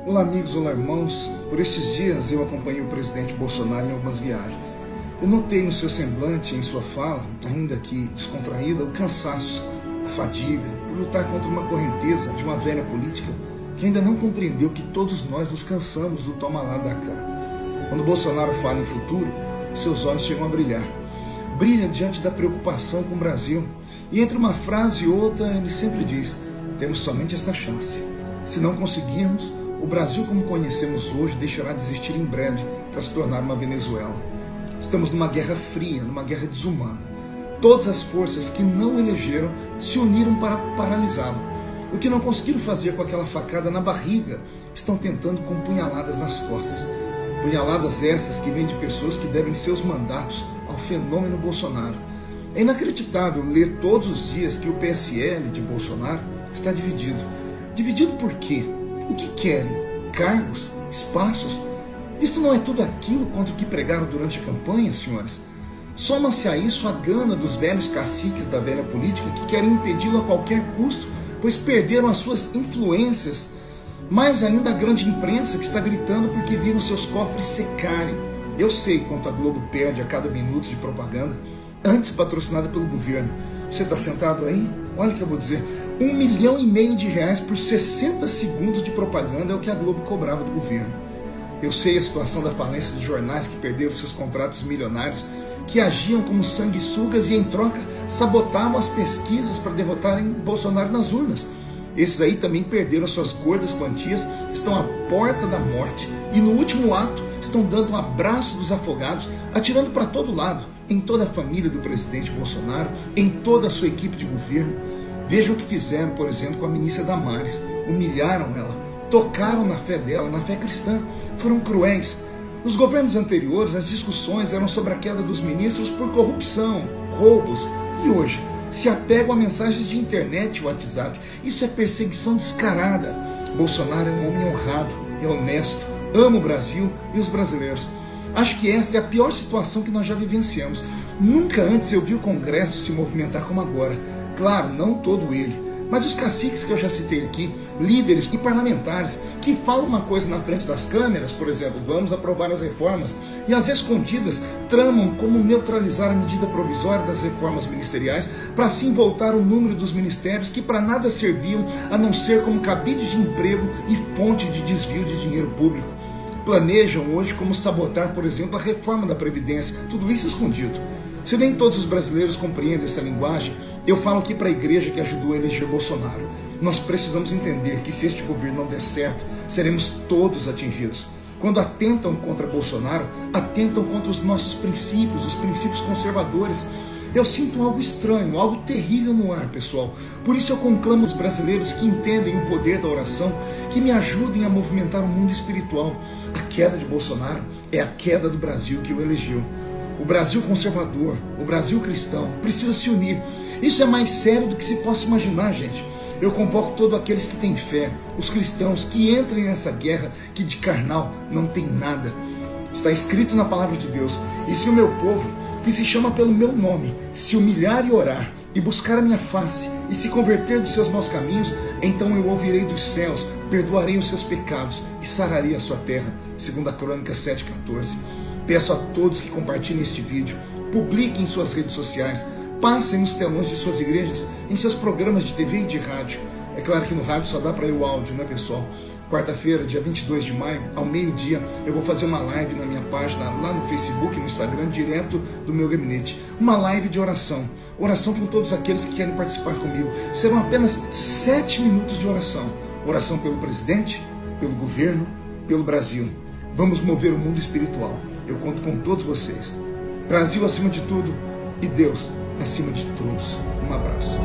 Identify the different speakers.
Speaker 1: Olá amigos, olá irmãos. Por estes dias eu acompanhei o presidente Bolsonaro em algumas viagens. Eu notei no seu semblante e em sua fala, ainda que descontraída, o cansaço, a fadiga, por lutar contra uma correnteza de uma velha política que ainda não compreendeu que todos nós nos cansamos do toma lá da cá. Quando Bolsonaro fala em futuro, seus olhos chegam a brilhar. Brilha diante da preocupação com o Brasil. E entre uma frase e outra, ele sempre diz: temos somente esta chance. Se não conseguirmos, o Brasil como conhecemos hoje deixará de existir em breve para se tornar uma Venezuela. Estamos numa guerra fria, numa guerra desumana. Todas as forças que não elegeram se uniram para paralisá-lo. O que não conseguiram fazer com aquela facada na barriga, estão tentando com punhaladas nas costas. Punhaladas estas que vêm de pessoas que devem seus mandatos ao fenômeno Bolsonaro. É inacreditável ler todos os dias que o PSL de Bolsonaro está dividido. Dividido por quê? O que querem? Cargos? Espaços? Isto não é tudo aquilo contra o que pregaram durante a campanha, senhores? Soma-se a isso a gana dos velhos caciques da velha política que querem impedi-lo a qualquer custo, pois perderam as suas influências. Mais ainda a grande imprensa que está gritando porque viram seus cofres secarem. Eu sei quanto a Globo perde a cada minuto de propaganda, antes patrocinada pelo governo. Você está sentado aí? Olha o que eu vou dizer. R$1,5 milhão por 60 segundos de propaganda é o que a Globo cobrava do governo. Eu sei a situação da falência dos jornais que perderam seus contratos milionários, que agiam como sanguessugas e em troca sabotavam as pesquisas para derrotarem Bolsonaro nas urnas. Esses aí também perderam suas gordas quantias, estão à porta da morte e no último ato estão dando um abraço dos afogados, atirando para todo lado, em toda a família do presidente Bolsonaro, em toda a sua equipe de governo. Vejam o que fizeram, por exemplo, com a ministra Damares. Humilharam ela, tocaram na fé dela, na fé cristã, foram cruéis. Nos governos anteriores, as discussões eram sobre a queda dos ministros por corrupção, roubos, e hoje se apegam a mensagens de internet e WhatsApp. Isso é perseguição descarada. Bolsonaro é um homem honrado, é honesto, ama o Brasil e os brasileiros. Acho que esta é a pior situação que nós já vivenciamos. Nunca antes eu vi o Congresso se movimentar como agora. Claro, não todo ele, mas os caciques que eu já citei aqui, líderes e parlamentares, que falam uma coisa na frente das câmeras, por exemplo, vamos aprovar as reformas, e às escondidas tramam como neutralizar a medida provisória das reformas ministeriais, para assim voltar o número dos ministérios que para nada serviam a não ser como cabide de emprego e fonte de desvio de dinheiro público. Planejam hoje como sabotar, por exemplo, a reforma da Previdência, tudo isso escondido. Se nem todos os brasileiros compreendem essa linguagem, eu falo aqui para a igreja que ajudou a eleger Bolsonaro. Nós precisamos entender que se este governo não der certo, seremos todos atingidos. Quando atentam contra Bolsonaro, atentam contra os nossos princípios, os princípios conservadores. Eu sinto algo estranho, algo terrível no ar, pessoal. Por isso eu conclamo os brasileiros que entendem o poder da oração, que me ajudem a movimentar o mundo espiritual. A queda de Bolsonaro é a queda do Brasil que o elegeu. O Brasil conservador, o Brasil cristão, precisa se unir. Isso é mais sério do que se possa imaginar, gente. Eu convoco todos aqueles que têm fé, os cristãos, que entrem nessa guerra que de carnal não tem nada. Está escrito na palavra de Deus: e se o meu povo, que se chama pelo meu nome, se humilhar e orar, e buscar a minha face, e se converter dos seus maus caminhos, então eu ouvirei dos céus, perdoarei os seus pecados, e sararei a sua terra. 2 Crônicas 7,14. Peço a todos que compartilhem este vídeo, publiquem em suas redes sociais, passem nos telões de suas igrejas, em seus programas de TV e de rádio. É claro que no rádio só dá para ir o áudio, né, pessoal? Quarta-feira, dia 22 de maio, ao meio-dia, eu vou fazer uma live na minha página, lá no Facebook e no Instagram, direto do meu gabinete. Uma live de oração. Oração com todos aqueles que querem participar comigo. Serão apenas 7 minutos de oração. Oração pelo presidente, pelo governo, pelo Brasil. Vamos mover o mundo espiritual. Eu conto com todos vocês. Brasil acima de tudo e Deus acima de todos. Um abraço.